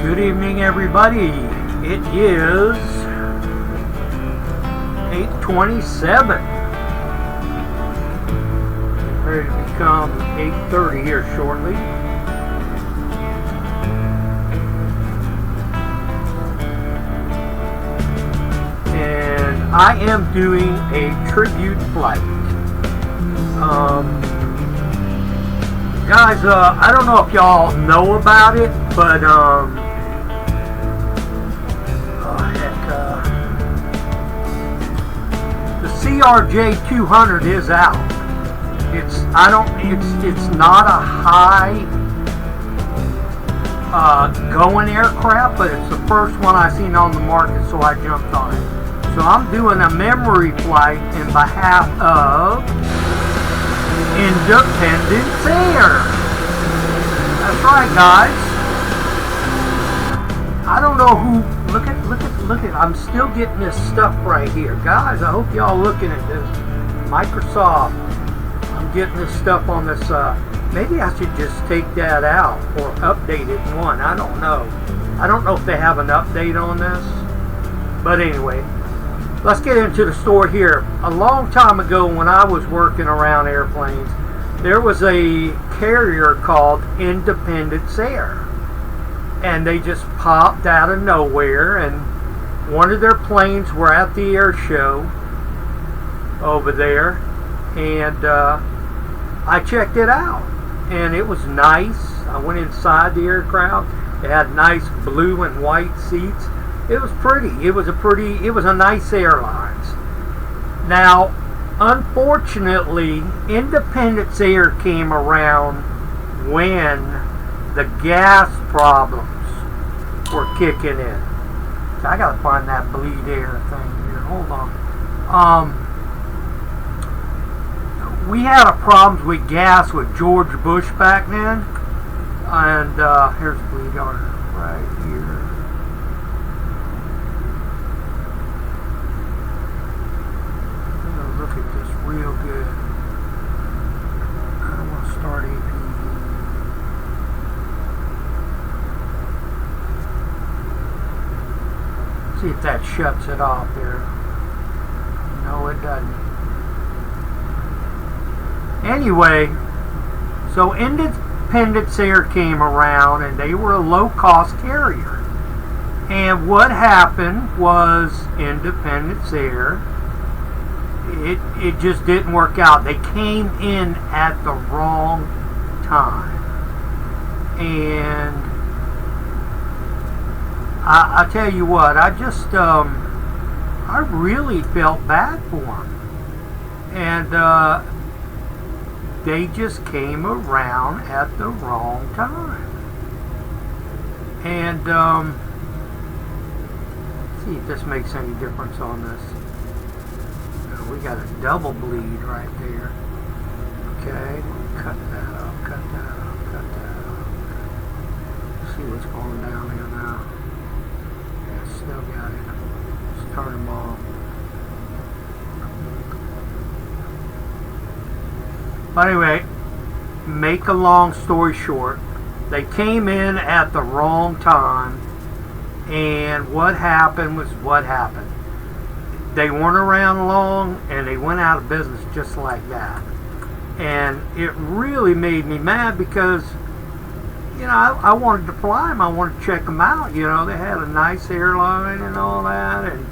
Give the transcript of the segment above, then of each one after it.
Good evening, everybody. It is 8:27. Ready to become 8:30 here shortly. And I am doing a tribute flight. Guys, I don't know if y'all know about it, but the CRJ-200 is out. It's not a high going aircraft, but it's the first one I seen on the market, so I jumped on it. So I'm doing a memory flight in behalf of Independence Air. That's right, guys. I don't know who. Look at. I'm still getting this stuff right here, guys. I hope y'all looking at this. Microsoft. I'm getting this stuff on this. Maybe I should just take that out or update it in one. I don't know. I don't know if they have an update on this. But anyway, let's get into the story here. A long time ago, when I was working around airplanes, there was a carrier called Independence Air. And they just popped out of nowhere, and one of their planes were at the air show over there, and I checked it out, and it was nice. I went inside the aircraft. It had nice blue and white seats. It was pretty. It was a nice airlines. Now, unfortunately, Independence Air came around when the gas problems were kicking in. So I gotta find that bleed air thing here. Hold on. We had a problems with gas with George Bush back then, and here's bleed air right here. I'm gonna look at this real good. I'm gonna start APD. See if that shuts it off there. No, it doesn't. Anyway, so Independence Air came around, and they were a low-cost carrier. And what happened was Independence Air, it just didn't work out. They came in at the wrong time. And I tell you what, I really felt bad for them. And they just came around at the wrong time. And see if this makes any difference on this. We got a double bleed right there. Okay, cut that off, cut that off, cut that off. See what's going down here now. Still got it. Let's turn them off. But anyway, make a long story short, they came in at the wrong time, and what happened was what happened. They weren't around long, and they went out of business just like that. And it really made me mad because, you know, I wanted to fly them. I wanted to check them out. You know, they had a nice airline and all that, and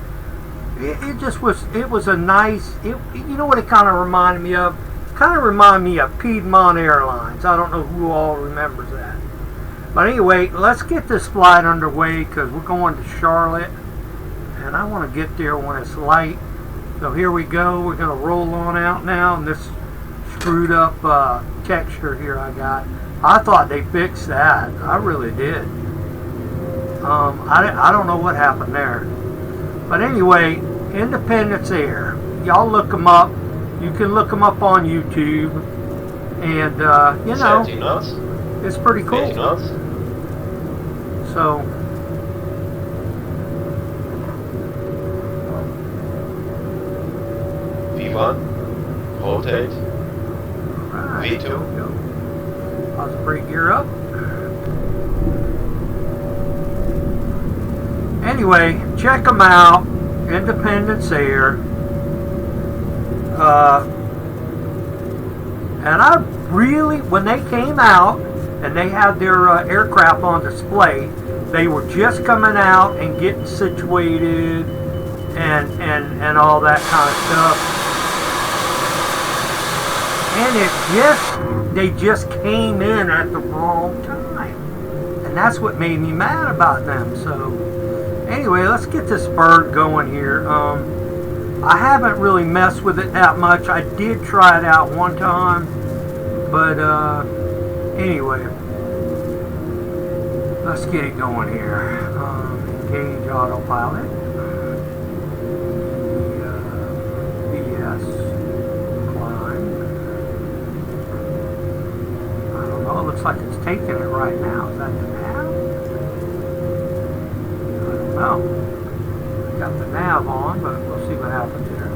it just was. It was a nice. You know what it kind of reminded me of? Kind of reminded me of Piedmont Airlines. I don't know who all remembers that. But anyway, let's get this flight underway because we're going to Charlotte, and I want to get there when it's light. So here we go. We're going to roll on out now, and this screwed up texture here I got. I thought they fixed that. I really did. I don't know what happened there. But anyway, Independence Air. Y'all look them up. You can look them up on YouTube. And, you know, it's pretty cool. So, V1, rotate, right. V2. Let's brake gear up. Anyway, check them out. Independence Air. And I really, when they came out and they had their aircraft on display, they were just coming out and getting situated and all that kind of stuff. And they just came in at the wrong time. And that's what made me mad about them. So anyway, let's get this bird going here. I haven't really messed with it that much. I did try it out one time, but anyway, let's get it going here. Engage autopilot. BS climb. I don't know. It looks like it's taking it right now. Is that the nav? I don't know. Got the nav on, but we'll see what happens here.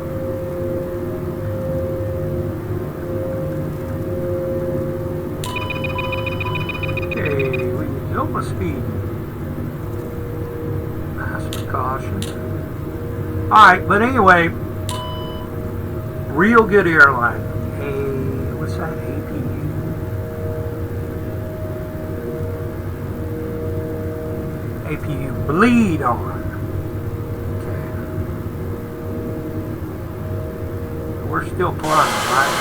Okay, we go for speed. Master caution. Alright, but anyway, real good airline. What's that? APU bleed on. We're still climbing, right?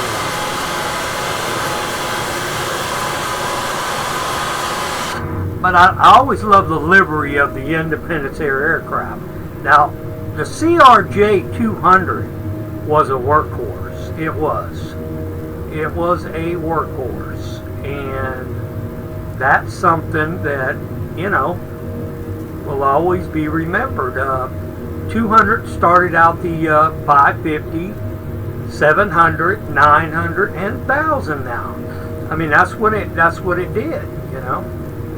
But I always love the livery of the Independence Air aircraft. Now, the CRJ-200 was a workhorse. It was. It was a workhorse. And that's something that, you know, will always be remembered. 200 started out the 550. 700, 900, and 1,000 now. I mean, that's what it did, you know.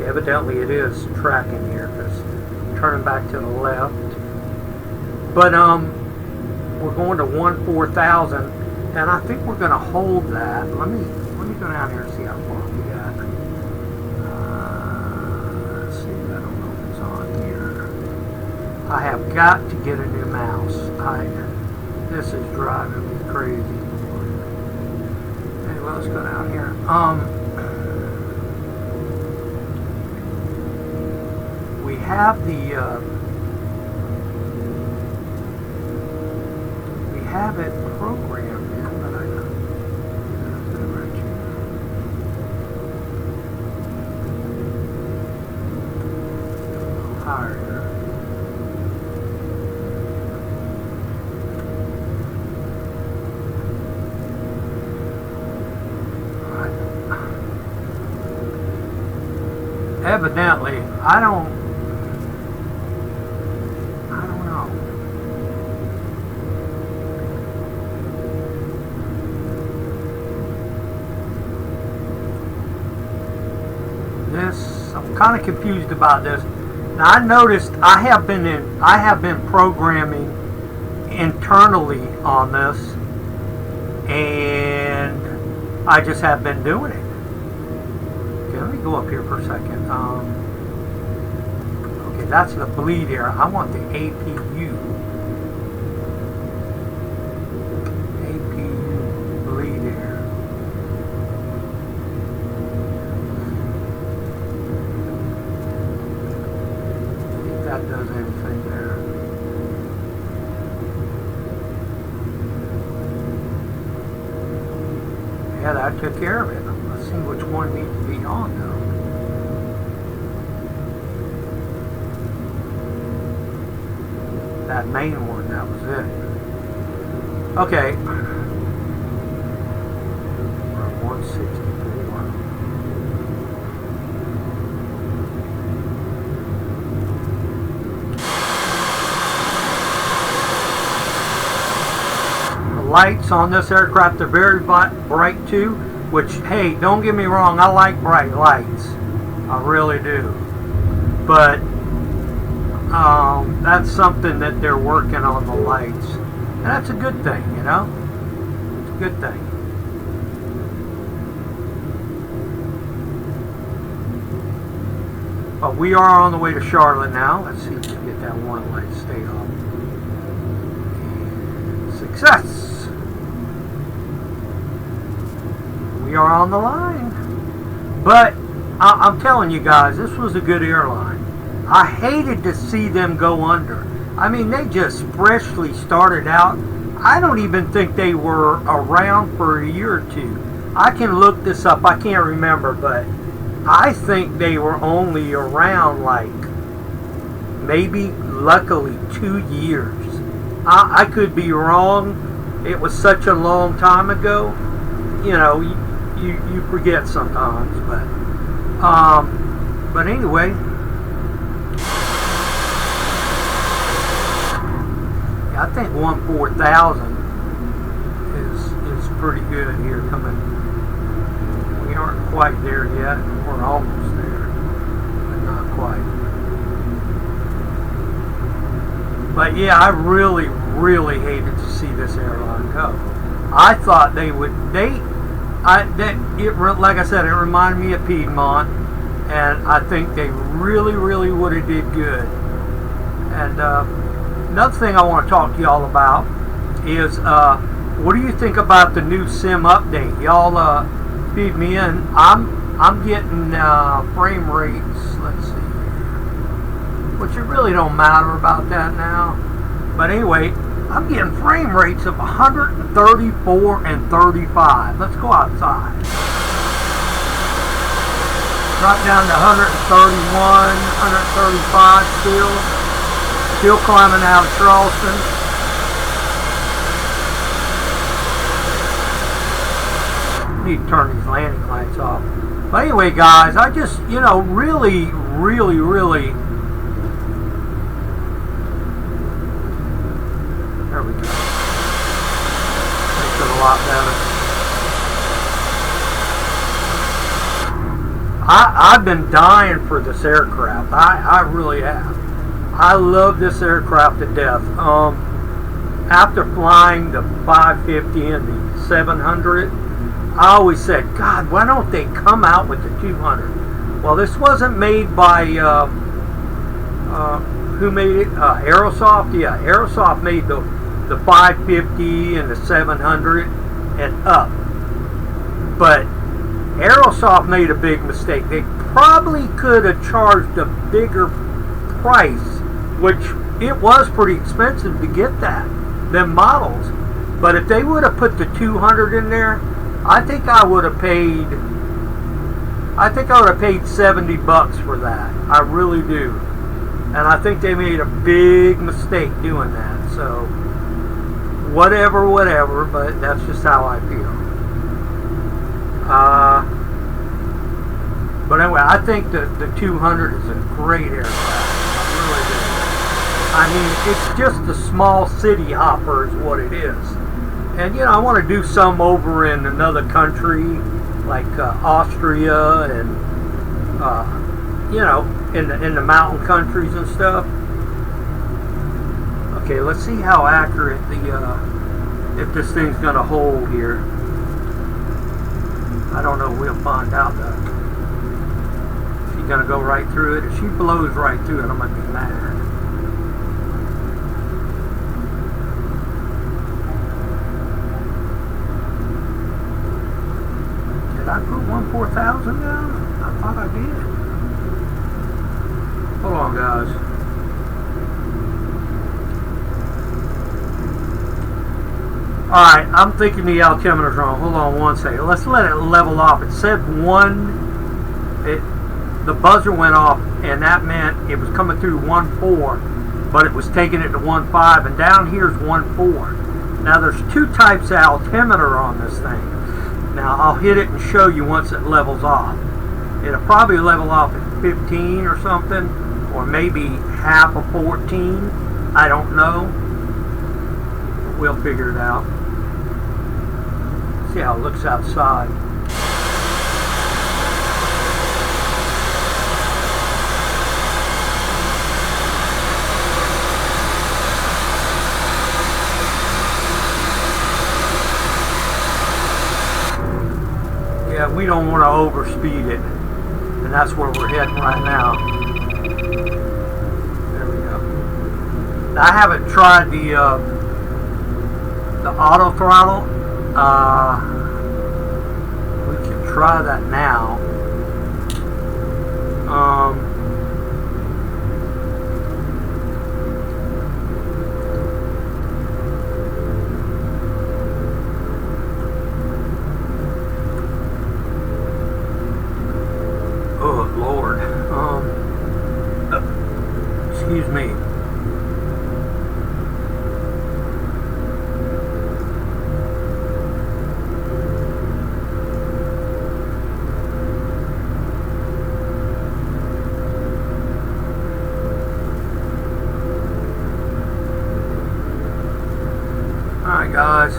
Evidently it is tracking here because turning back to the left. But we're going to 1,4,000, and I think we're going to hold that. Let me go down here and see how far we got. Let's see. I don't know if it's on here. I have got to get a new mouse. This is driving me crazy. Anyway, let's go down here. We have we have it programmed in, but I don't. Higher here. Evidently, I don't know. I'm kind of confused about this. Now I noticed I have been programming internally on this, and I just have been doing it. Let me go up here for a second. Okay, that's the bleed air. I want the APU. APU bleed air. I think that does anything there. Yeah, that took care of it. Let's see which one needs to be on though. That main one, that was it. Okay. We're at 164. The lights on this aircraft are very bright too. Which, hey, don't get me wrong, I like bright lights. I really do. But that's something that they're working on, the lights. And that's a good thing, you know? It's a good thing. But we are on the way to Charlotte now. Let's see if we can get that one light to stay on. And success! We are on the line. But I'm telling you guys, this was a good airline. I hated to see them go under. I mean, they just freshly started out. I don't even think they were around for a year or two. I can look this up. I can't remember, but I think they were only around like maybe, luckily, 2 years. I could be wrong. It was such a long time ago. You know, you forget sometimes, but anyway. I think 1-4000 is pretty good here coming. We aren't quite there yet. We're almost there, but not quite. But yeah, I really hated to see this airline go. I thought they would. Like I said, it reminded me of Piedmont, and I think they really would have did good. And another thing I want to talk to y'all about is what do you think about the new sim update? Y'all feed me in. I'm getting frame rates. Let's see, which it really don't matter about that now. But anyway, I'm getting frame rates of 134 and 35. Let's go outside. Drop down to 131, 135 still. Still climbing out of Charleston. Need to turn these landing lights off. But anyway, guys, I just, you know, really. There we go. Makes it a lot better. I've been dying for this aircraft. I really have. I love this aircraft to death. After flying the 550 and the 700, I always said, God, why don't they come out with the 200? Well, this wasn't made by, who made it? Aerosoft? Yeah, Aerosoft made the 550 and the 700 and up. But Aerosoft made a big mistake. They probably could have charged a bigger price, which it was pretty expensive to get them models. But if they would have put the 200 in there, I think I would have paid $70 for that. I really do. And I think they made a big mistake doing that. So whatever, but that's just how I feel. But anyway, I think the 200 is a great aircraft. I mean, it's just a small city hopper is what it is. And, you know, I want to do some over in another country, like Austria and, you know, in the mountain countries and stuff. Okay, let's see how accurate if this thing's going to hold here. I don't know. We'll find out, though. She's going to go right through it. If she blows right through it, I'm going to be mad. Did I put 1-4000 down? I thought I did. Hold on, guys. Alright, I'm thinking the altimeter's wrong. Hold on one second. Let's let it level off. It said the buzzer went off, and that meant it was coming through 1.4, but it was taking it to 1.5, and down here's 1.4. Now there's two types of altimeter on this thing. Now I'll hit it and show you once it levels off. It'll probably level off at 15 or something, or maybe half of 14. I don't know. We'll figure it out. See how it looks outside. Yeah, we don't want to overspeed it, and that's where we're heading right now. I haven't tried the auto throttle. We can try that now. Oh Lord. Excuse me. Alright guys,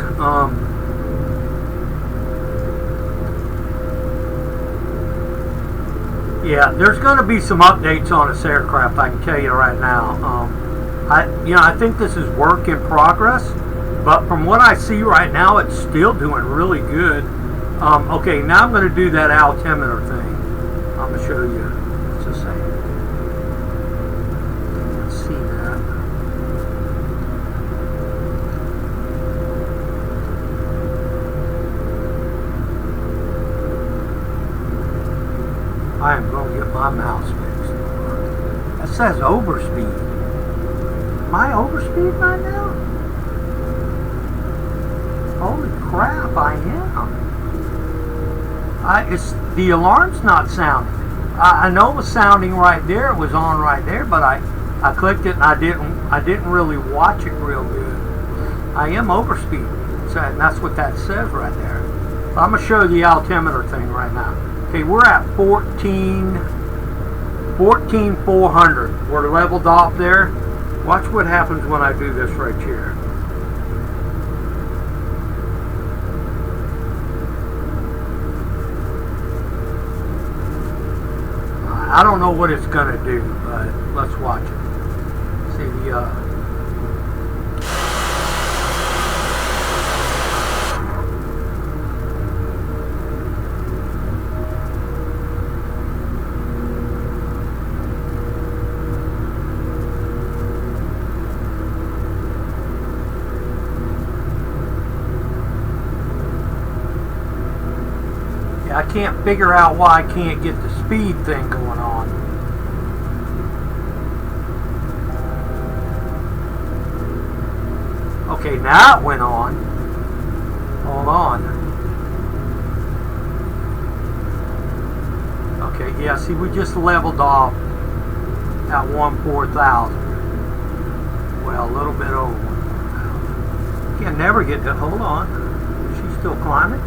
yeah, there's going to be some updates on this aircraft, I can tell you right now. I think this is work in progress, but from what I see right now, it's still doing really good. Okay, now I'm going to do that altimeter thing. I'm going to show you. Let's just say, let's see that. I am going to get my mouse fixed. That says overspeed. Am I overspeed right now? Holy crap, I am. It's the alarm's not sounding. I know it was sounding right there. It was on right there, but I clicked it and I didn't really watch it real good. I am overspeed. So that's what that says right there. So I'm going to show you the altimeter thing right now. Okay, we're at 14,400. We're leveled off there. Watch what happens when I do this right here. I don't know what it's going to do, but let's watch it. See the I can't figure out why I can't get the speed thing going on. Okay, now it went on. Hold on. Okay, yeah, see, we just leveled off at 14,000. Well, a little bit over 14,000. Can't never get to, hold on. She's still climbing?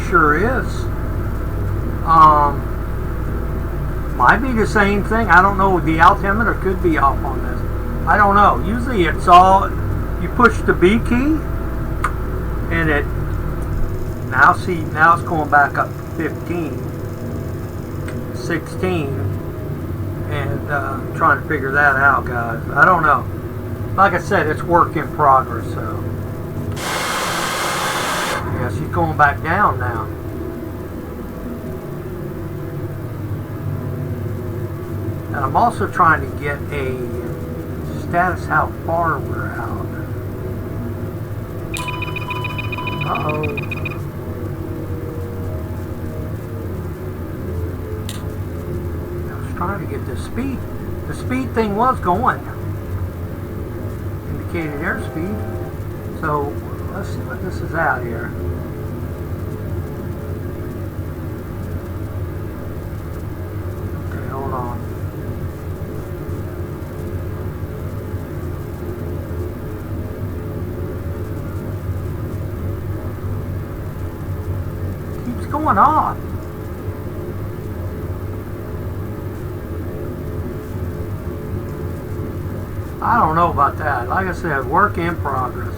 Sure is. Might be the same thing. I don't know. The altimeter could be off on this. I don't know. Usually it's all, you push the B key and it, now see, now it's going back up to 15, 16, and trying to figure that out, guys. I don't know. Like I said, it's work in progress, so. Yeah, she's going back down now. And I'm also trying to get a status how far we're out. Uh-oh. I was trying to get the speed. The speed thing was going. Indicated airspeed. So let's see what this is out here. Okay, hold on. Keeps going off. I don't know about that. Like I said, work in progress.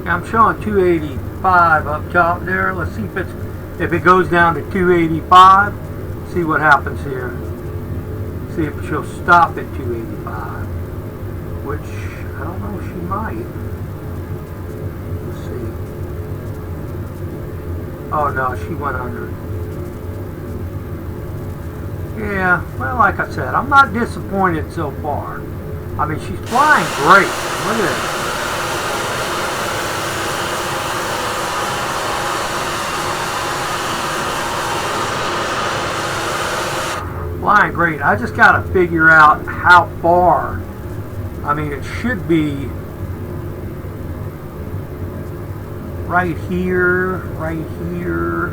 I'm showing 285 up top there. Let's see if it goes down to 285. See what happens here. See if she'll stop at 285, which I don't know, she might. Let's see. Oh no, she went under. Yeah, well, like I said, I'm not disappointed so far. I mean, she's flying great. Look at this. Flying great. I just got to figure out how far. I mean, it should be right here, right here.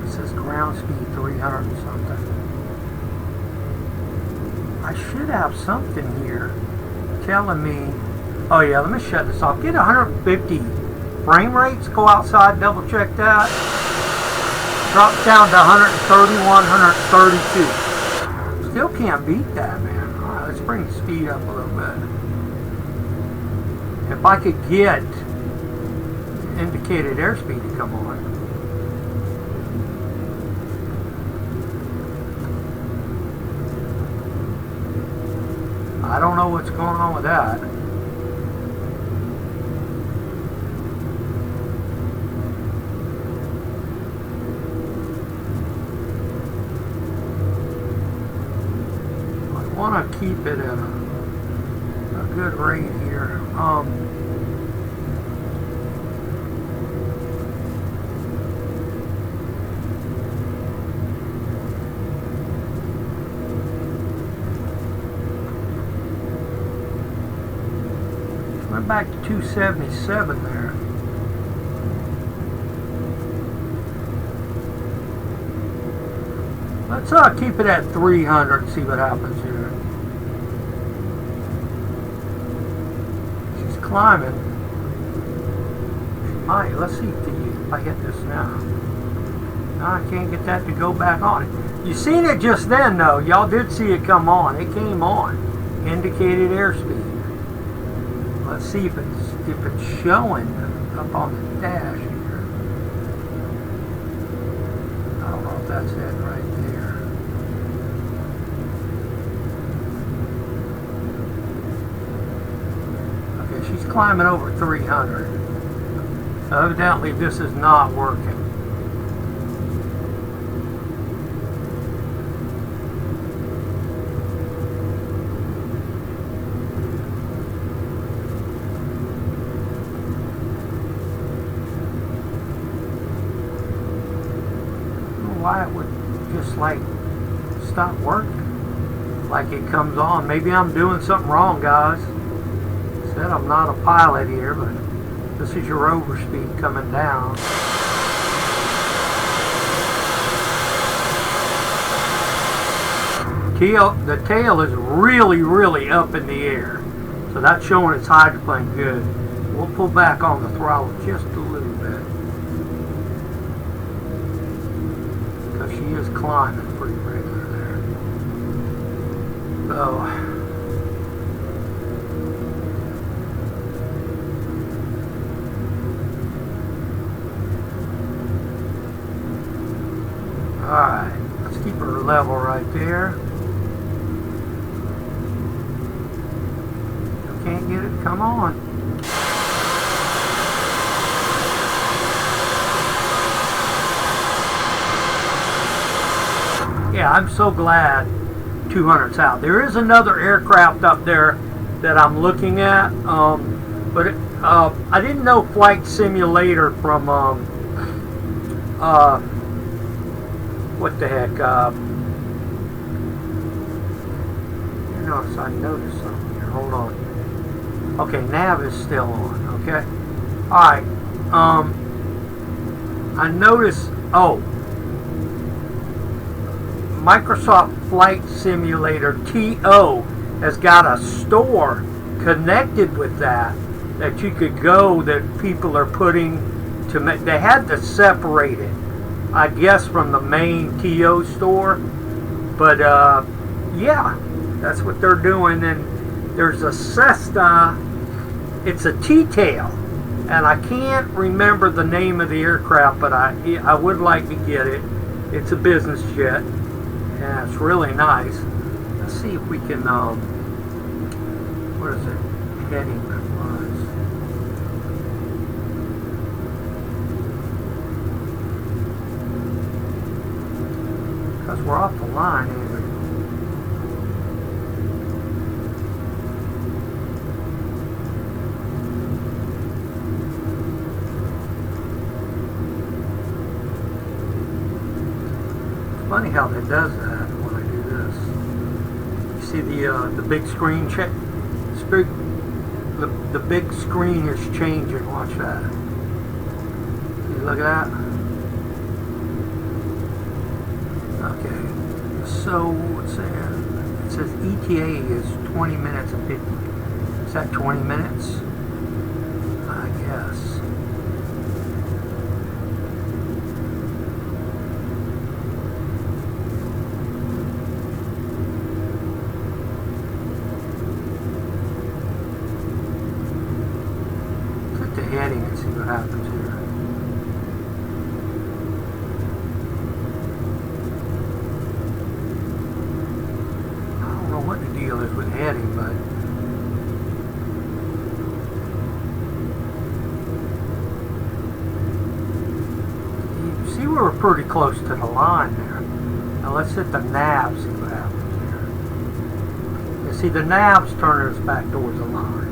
It says ground speed 300 and something. I should have something here telling me. Oh yeah, let me shut this off. Get 150 frame rates. Go outside, double check that. Drop down to 131, 132. Still can't beat that, man. All right, let's bring the speed up a little bit. If I could get indicated airspeed to come on. I don't know what's going on with that. I want to keep it at a good rate here. Went back to 277 there. Let's keep it at 300 and see what happens here. She's climbing. She might. Let's see if I get this now. No, I can't get that to go back on. You seen it just then, though. Y'all did see it come on. It came on. Indicated airspeed. Let's see if it's showing up on the dash here. I don't know if that's it right there. Okay, she's climbing over 300. Evidently this is not working. Why it would just like stop working, like it comes on. Maybe I'm doing something wrong, guys. Said I'm not a pilot here, but this is your overspeed coming down. The tail is really up in the air, so that's showing it's hydroplane good. We'll pull back on the throttle just a little bit. She is climbing pretty regular there. So, alright, let's keep her level right there. Still can't get it to come on. Yeah, I'm so glad 200's out. There is another aircraft up there that I'm looking at, but I didn't know Flight Simulator from what the heck? I noticed something here. Hold on. Okay, nav is still on. Okay. All right. I noticed. Oh. Microsoft Flight Simulator TO has got a store connected with that you could go, that people are putting to make. They had to separate it, I guess, from the main TO store, but yeah, that's what they're doing. And there's a Cessna, it's a T-tail, and I can't remember the name of the aircraft, but I would like to get it. It's a business jet. Yeah, it's really nice. Let's see if we can, what is it? Heading was. Because we're off the line, ain't we? It's funny how that does that when I do this. You see the big screen check? The big screen is changing. Watch that. See, look at that. Okay. So it says ETA is 20 minutes and 50. Is that 20 minutes? I guess. Heading and see what happens here. I don't know what the deal is with heading, but you see we're pretty close to the line there. Now let's hit the nav, see what happens here. You see the nav's turning us back towards the line.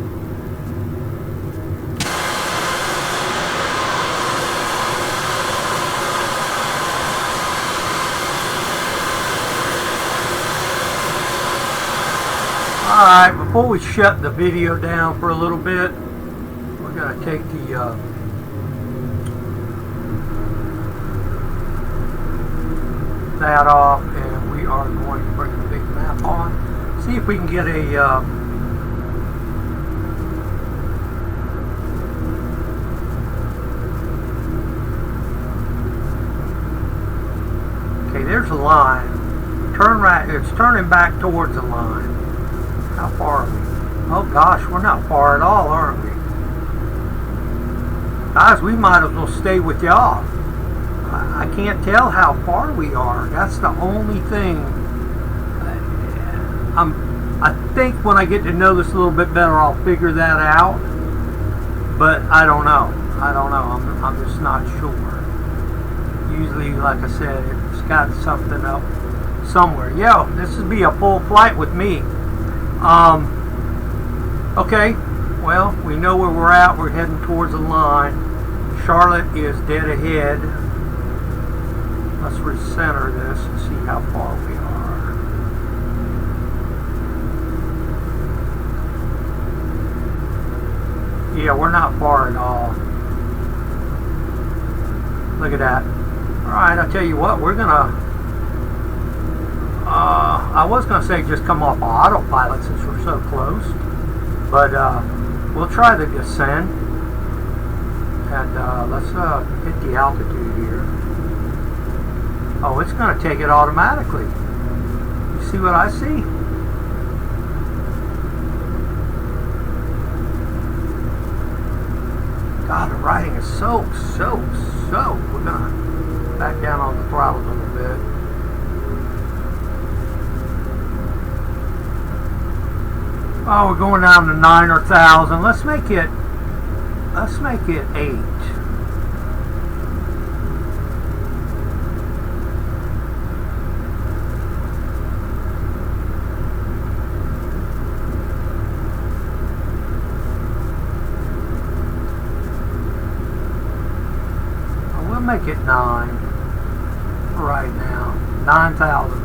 Alright, before we shut the video down for a little bit, we're going to take that off, and we are going to bring the big map on. See if we can get a okay, there's the line. Turn right, it's turning back towards the line. How far are we? Oh gosh, we're not far at all, aren't we? Guys, we might as well stay with y'all. I can't tell how far we are. That's the only thing. I think when I get to know this a little bit better, I'll figure that out. But I don't know. I'm just not sure. Usually, like I said, it's got something up somewhere. Yo, this would be a full flight with me. Okay, well, we know where we're at. We're heading towards the line. Charlotte is dead ahead. Let's recenter this and see how far we are. Yeah, we're not far at all. Look at that. Alright, I'll tell you what, we're gonna I was going to say just come off of autopilot since we're so close, but we'll try the descent, and let's hit the altitude here. Oh, it's going to take it automatically. You see what I see? God, the writing is so. We're going to back down on the throttle a little bit. Oh, we're going down to 9 or 1,000. Let's make it 8. We'll make it 9 right now. 9,000.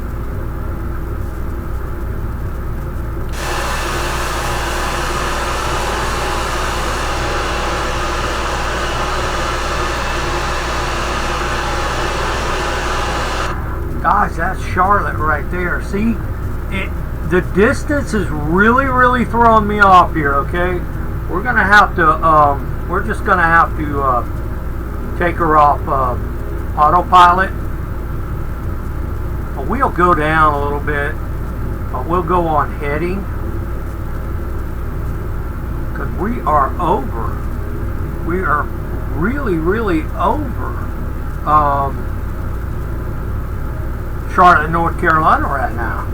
Guys, that's Charlotte right there. See, the distance is really throwing me off here. Okay, we're gonna have to. We're just gonna have to take her off autopilot. We'll go down a little bit, but we'll go on heading because we are over. We are really over. Charlotte, North Carolina right now.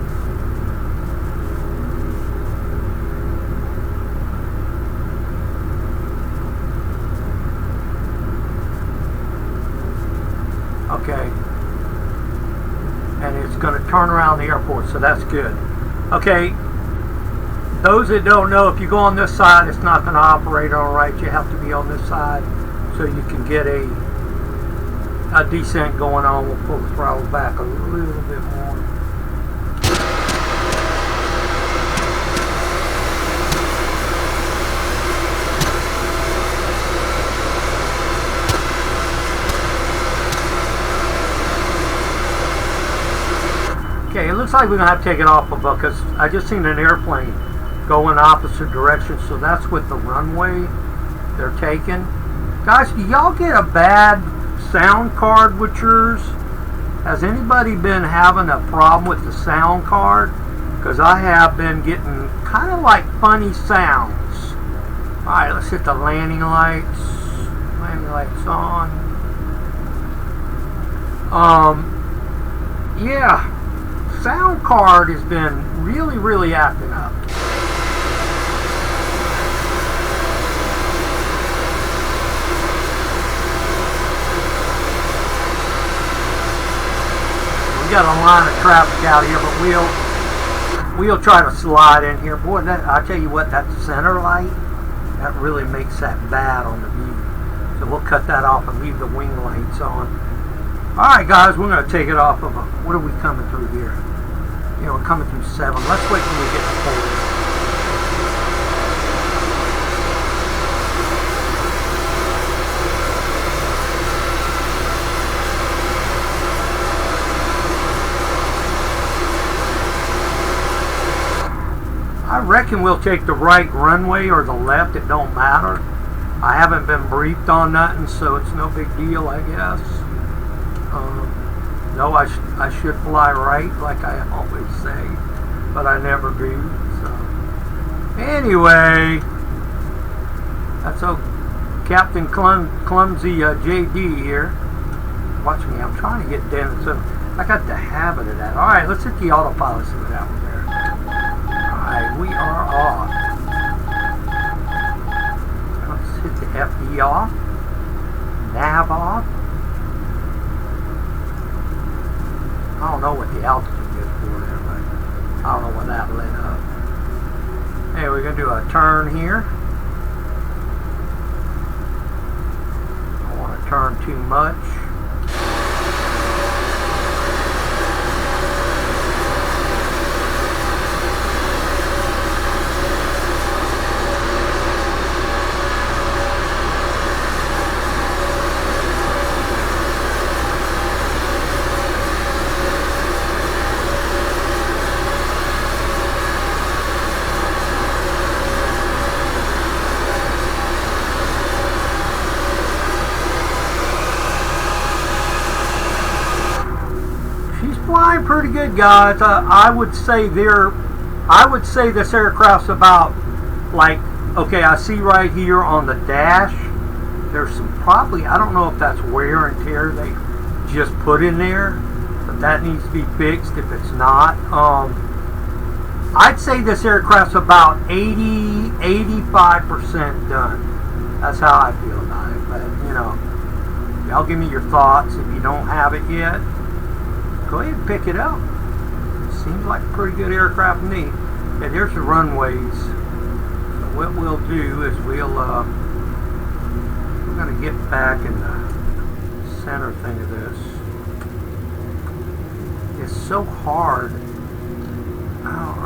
Okay. And it's going to turn around the airport, so that's good. Okay. Those that don't know, if you go on this side, it's not going to operate all right. You have to be on this side so you can get a descent going on. We'll pull the throttle back a little bit more. Okay, it looks like we're going to have to take it off a bit because I just seen an airplane go in opposite direction, so that's what the runway they're taking. Guys, do y'all get a bad sound card with yours? Has anybody been having a problem with the sound card? Because I have been getting kind of like funny sounds. Alright, let's hit the landing lights. Landing lights on. Yeah. Sound card has been really acting up. We got a line of traffic out here, but we'll try to slide in here. Boy, that, I tell you what, that center light, that really makes that bad on the view. So we'll cut that off and leave the wing lights on. Alright guys, we're going to take it off of what are we coming through here? You know, we're coming through 7. Let's wait till we get to 4. I reckon we'll take the right runway or the left, it don't matter. I haven't been briefed on nothing, so it's no big deal, I guess. No, I should fly right, like I always say, but I never do. So, anyway, that's Captain Clumsy JD here. Watch me, I'm trying to get down, so I got the habit of that. All right, let's hit the autopilot, see what happens there. All right, we are off. Let's hit the FD off, nav off. I don't know what the altitude is for there, but I don't know what that lit up. Hey, we're going to do a turn here. I don't want to turn too much. Pretty good, guys. I would say this aircraft's about, like, okay, I see right here on the dash there's some, probably, I don't know if that's wear and tear they just put in there, but that needs to be fixed if it's not. I'd say this aircraft's about 80-85% done. That's how I feel about it. But you know, y'all give me your thoughts. If you don't have it yet, go ahead and pick it up. Seems like a pretty good aircraft to me. Yeah, there's the runways. So what we'll do is we're going to get back in the center thing of this. It's so hard. I don't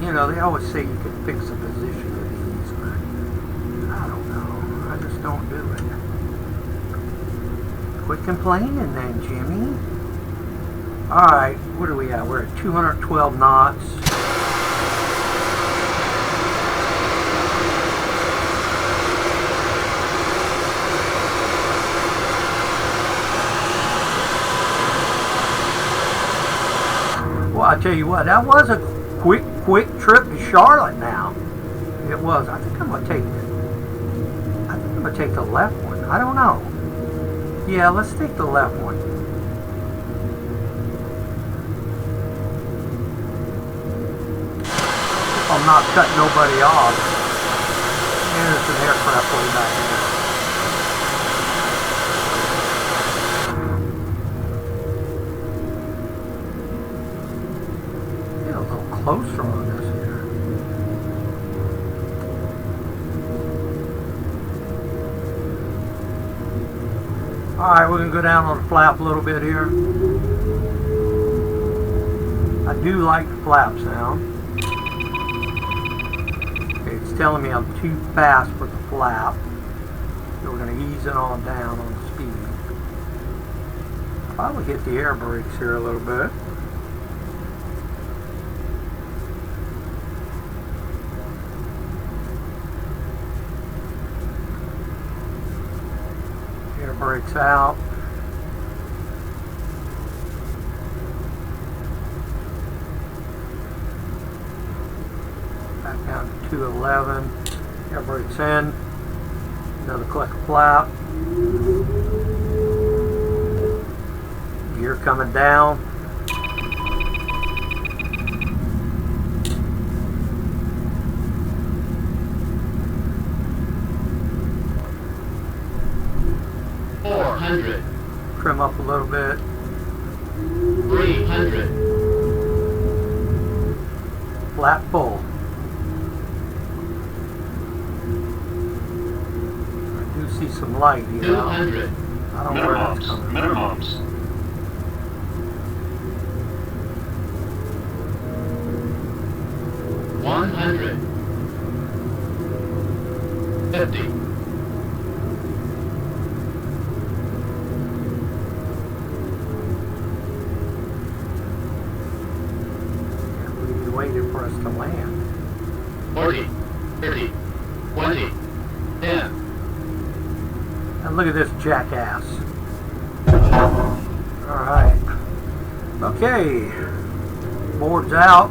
know. You know, they always say you can fix a position with these, but I don't know. I just don't do it. Quit complaining then, Jimmy. Alright, what are we at? We're at 212 knots. Well, I tell you what, that was a quick trip to Charlotte now. It was. I think I'm gonna take the left one. I don't know. Yeah, let's take the left one. I'll not cut nobody off. There's an aircraft way back Alright, we're going to go down on the flap a little bit here. I do like the flap sound. Okay, it's telling me I'm too fast for the flap. So we're going to ease it on down on the speed. Probably hit the air brakes here a little bit. Air brakes out. Back down to 211. Air brakes in. Another click of flap. Gear coming down. Trim up a little bit. 300. Flap full. I do see some light here. 200. I don't know where that's coming from. Minimums. 100. 50. Waiting for us to land. 40, 30, 20, 10. And look at this jackass. Alright. Okay. Board's out.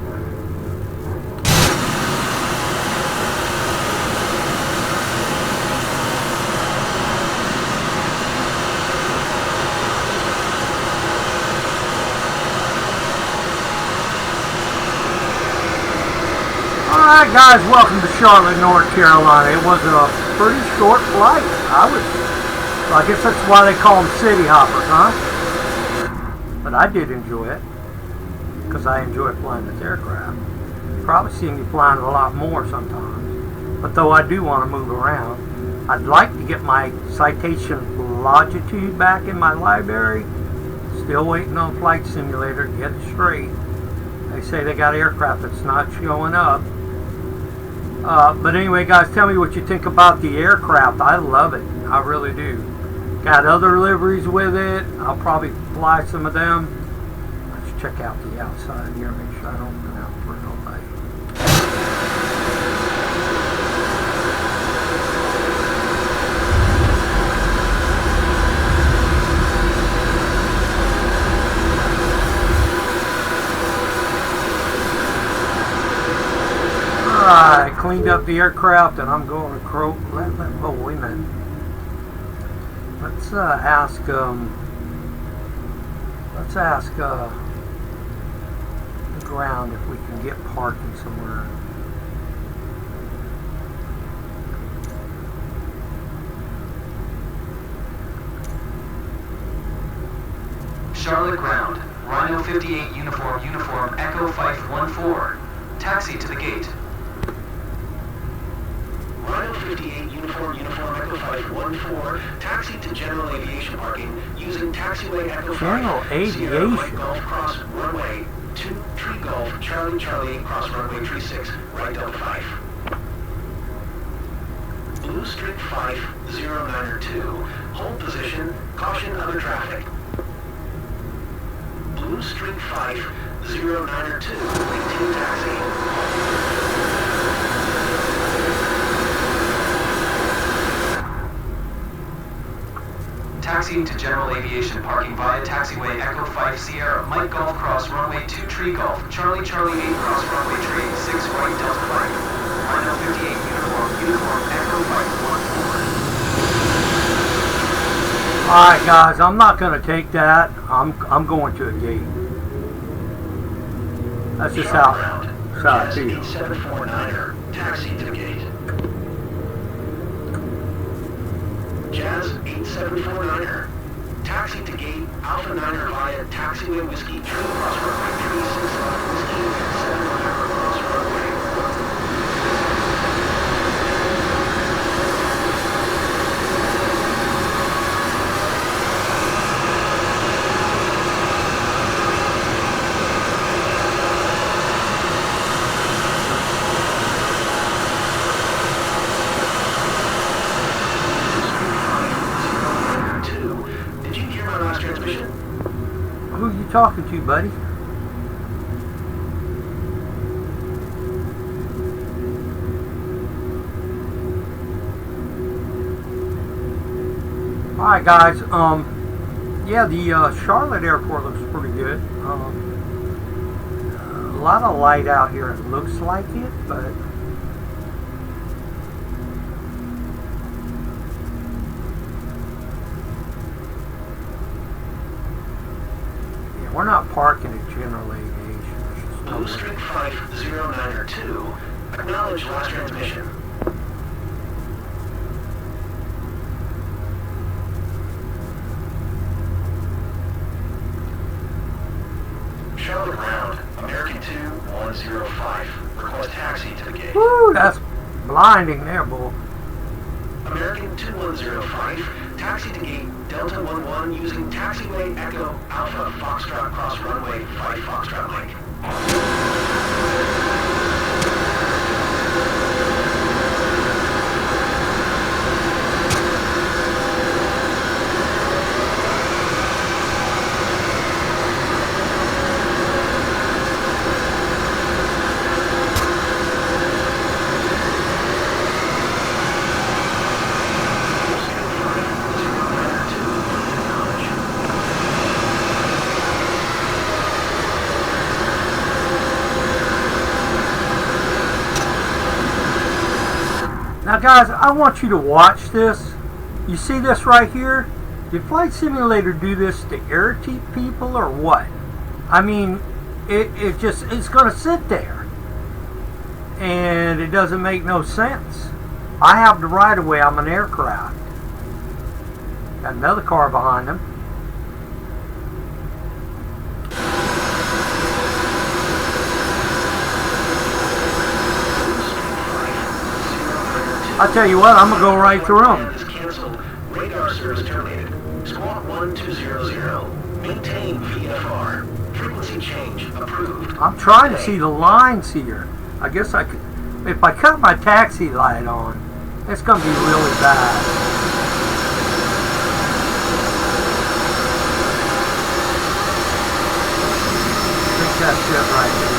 Alright guys, welcome to Charlotte, North Carolina. It was a pretty short flight. I guess that's why they call them city hoppers, huh? But I did enjoy it, because I enjoy flying this aircraft. You probably see me flying a lot more sometimes. But though I do want to move around, I'd like to get my citation longitude back in my library. Still waiting on Flight Simulator to get it straight. They say they got aircraft that's not showing up. But anyway, guys, tell me what you think about the aircraft. I love it. I really do. Got other liveries with it. I'll probably fly some of them. Let's check out the outside here. Make sure I don't run out for nobody. Alright, cleaned up the aircraft and I'm going to croak. Oh, wait a minute. Let's ask the ground if we can get parking somewhere. Charlotte ground, Rhino 58 uniform Echo 514. Taxi to the gate. Rhino 58 uniform Echo 514. Taxi to general aviation parking using taxiway Echo 5. General Sierra Mike aviation. Golf cross runway 2 Tree Golf Charlie cross runway 36 right Delta 5. Blue Streak 5092. Hold position. Caution other traffic. Blue Streak 5092. Maintain taxi. Taxiing to general aviation parking via taxiway Echo 5 Sierra Mike Golf cross runway 2 Tree Golf Charlie 8 cross runway tree 6 right Delta 5. Rhino 58 uniform Echo 514. Alright guys, I'm not going to take that. I'm going to a gate. That's just how I feel. 8749er. Taxi to the gate. Jazz 8749er. Taxi to gate Alpha 9er via taxiway whiskey tree cross runway 36 whiskey 7 cross runway. talking to, buddy? Alright guys, yeah, the Charlotte airport looks pretty good. A lot of light out here, it looks like it, but yeah, we're not parking at General Aviation. Blue Streak 509er2, acknowledge last transmission. Charlotte ground, American 2105, request taxi to the gate. Woo, that's blinding there, bull. American 2105, taxi to gate Delta 11 using taxiway Echo Alpha Foxtrot cross runway 5 Foxtrot Mike. Now guys, I want you to watch this. You see this right here? Did Flight Simulator do this to irritate people or what? I mean, it's going to sit there. And it doesn't make no sense. I have the right of way, I'm an aircraft. Got another car behind them. I'll tell you what, I'm going to go right through them. Is canceled. Radar service terminated. Squawk 1200. Maintain VFR. Frequency change approved. I'm trying to see the lines here. I guess I could, if I cut my taxi light on, it's going to be really bad. I think that's it right there.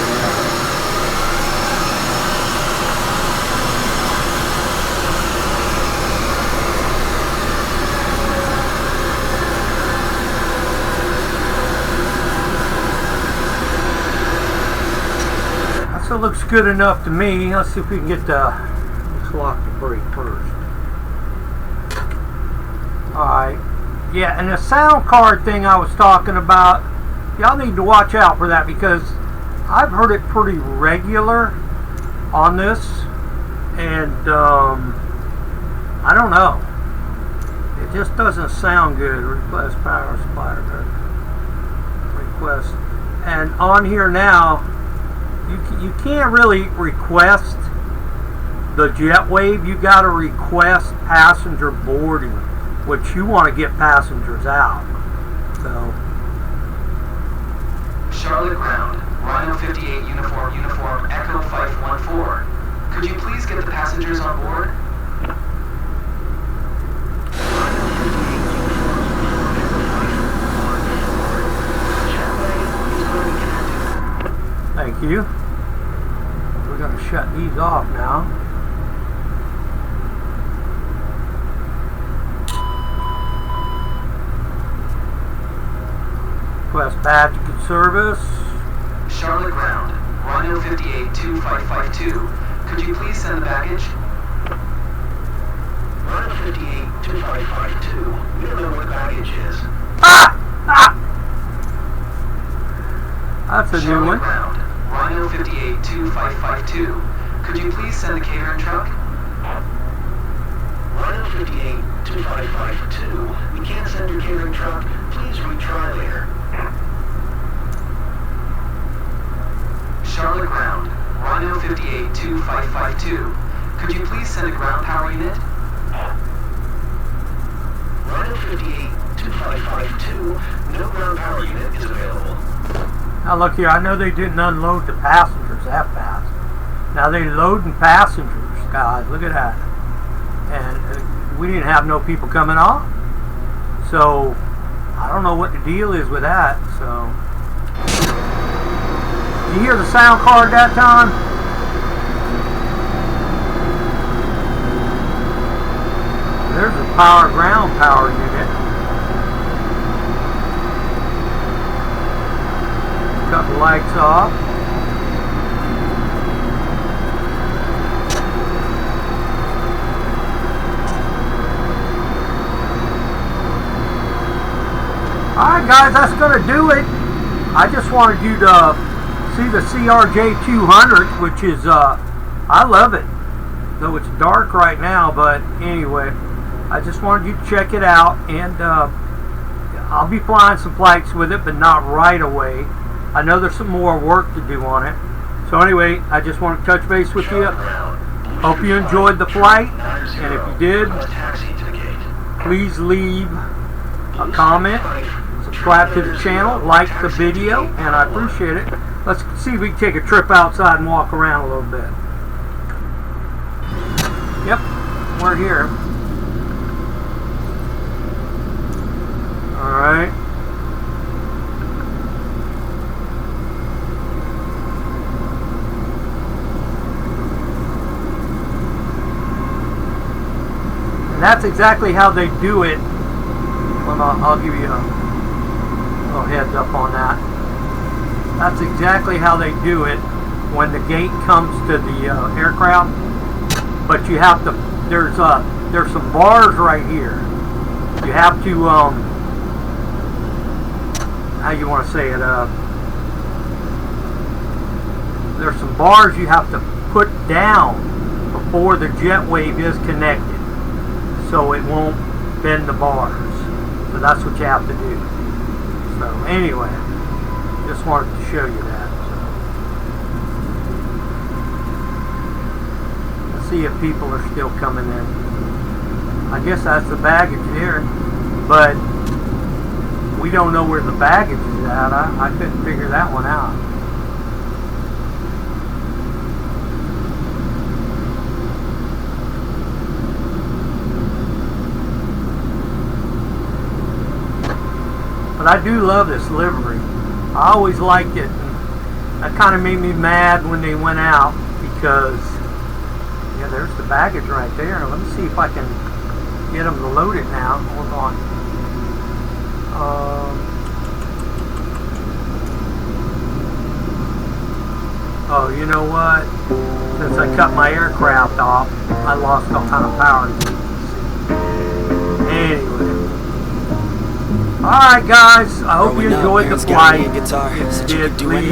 So it looks good enough to me. Let's see if we can get the, let's lock the brake first. Alright. Yeah, and the sound card thing I was talking about, y'all need to watch out for that because I've heard it pretty regular on this. And I don't know. It just doesn't sound good. Request power supply. Request. And on here now, you can't really request the JetWave. You got to request passenger boarding, which you want to get passengers out. So Charlotte ground, Rhino 58 uniform Echo 514. Could you please get the passengers on board? thank you. We're going to shut these off now. Request badge service. Charlotte ground, Rhino 58 2552. Could you please send the baggage? Rhino 58 2552. We don't know where the baggage is. That's a new one. Ground, Rhino 58 2552. Could you please send the catering truck? Rhino 58 2552. We can't send your catering truck. Please retry later. Charlotte ground, Rhino 58 2552. Could you please send a ground power unit? Rhino 58 2552. No ground power unit is available. Now look here, I know they didn't unload the passengers that fast. Now they're loading passengers, guys. Look at that. And we didn't have no people coming off. So I don't know what the deal is with that. So You hear the sound card that time? There's a ground power unit. Cut the lights off. Alright guys, that's going to do it. I just wanted you to see the CRJ-200, which is, I love it. Though it's dark right now, but anyway, I just wanted you to check it out. And I'll be flying some flights with it, but not right away. I know there's some more work to do on it. So anyway, I just want to touch base with you. Hope you enjoyed the flight. And if you did, please leave a comment. Subscribe to the channel, like the video, and I appreciate it. Let's see if we can take a trip outside and walk around a little bit. Yep, we're here. Alright. And that's exactly how they do it. Well, I'll give you a heads up on that. That's exactly how they do it when the gate comes to the aircraft. But you have to, there's some bars right here. You have to, how you want to say it, there's some bars you have to put down before the jet wave is connected, so it won't bend the bars. So that's what you have to do. So anyway, just wanted to show you that. So, let's see if people are still coming in. I guess that's the baggage there, but we don't know where the baggage is at. I couldn't figure that one out. But I do love this livery. I always liked it. That kind of made me mad when they went out because, yeah, there's the baggage right there. Let me see if I can get them to load it now. Hold on. Oh, you know what? Since I cut my aircraft off, I lost all kind of power. Anyway. Alright guys, I hope you enjoyed the flight. If you did, please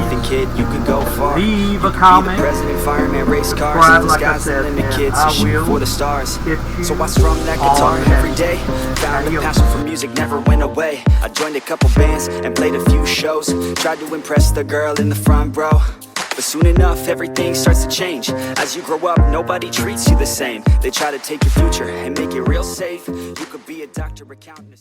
leave a comment. Subscribe, like I said, and I will get you So I strummed that guitar every day. Found a passion for music, never went away. I joined a couple bands and played a few shows. Tried to impress the girl in the front row. But soon enough, everything starts to change. As you grow up, nobody treats you the same. They try to take your future and make it real safe. You could be a doctor, accountant.